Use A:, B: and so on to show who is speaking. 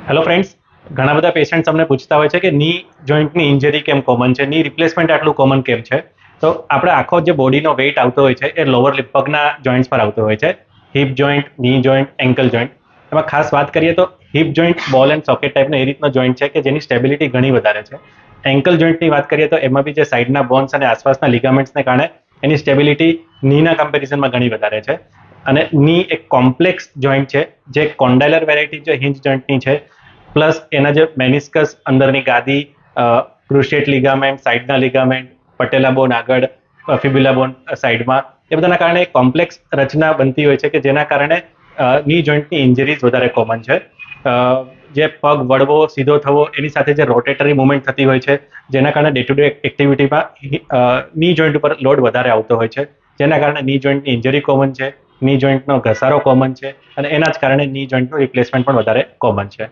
A: Hello friends, ઘણા બધા patient અમને પૂછતા હોય છે કે ની જોઈન્ટની ઇન્જરી કેમ કોમન છે, ની રિપ્લેસમેન્ટ આટલું કોમન કેમ છે. તો આપણે આખો જે બોડીનો વેઇટ આવતો હોય છે એ લોઅર પગના જોઈન્ટ્સ પર આવતો હોય છે. હિપ જોઈન્ટ, ની જોઈન્ટ, એન્કલ જોઈન્ટ. એમાં ખાસ વાત કરીએ તો હિપ જોઈન્ટ બોલ એન્ડ સોકેટ ટાઈપનો એ રીતનો જોઈન્ટ છે કે જેની સ્ટેબિલિટી ઘણી વધારે છે. એન્કલ જોઈન્ટની વાત કરીએ તો એમાં બી જે સાઈડના બોન્સ અને આસપાસના લિગામેન્ટ્સને કારણે એની સ્ટેબિલિટી નીના કમ્પેરિઝનમાં ઘણી વધારે છે. અને ની એક કોમ્પ્લેક્સ જોઈન્ટ છે જે કોન્ડાઇલર વેરાયટી જે હિન્જ જોઈન્ટની છે, પ્લસ એના જે મેનિસ્કસ અંદરની ગાદી, ક્રુશિયેટ લિગામેન્ટ, સાઈડના લિગામેન્ટ, પટેલા બોન આગળ, ફિબ્યુલા બોન સાઈડમાં, એ બધાના કારણે કોમ્પ્લેક્સ રચના બનતી હોય છે કે જેના કારણે ની જોઈન્ટની ઇન્જરીઝ વધારે કોમન છે. જે પગ વળવો, સીધો થવો, એની સાથે જે રોટેટરી મુવમેન્ટ થતી હોય છે, જેના કારણે ડે ટુ ડે એક્ટિવિટીમાં ની જોઈન્ટ ઉપર લોડ વધારે આવતો હોય છે, જેના કારણે ની જોઈન્ટની ઇન્જરી કોમન છે, ની જોઈન્ટનો ઘસારો કોમન છે, અને એના જ કારણે ની જોઈન્ટનું રિપ્લેસમેન્ટ પણ વધારે કોમન છે.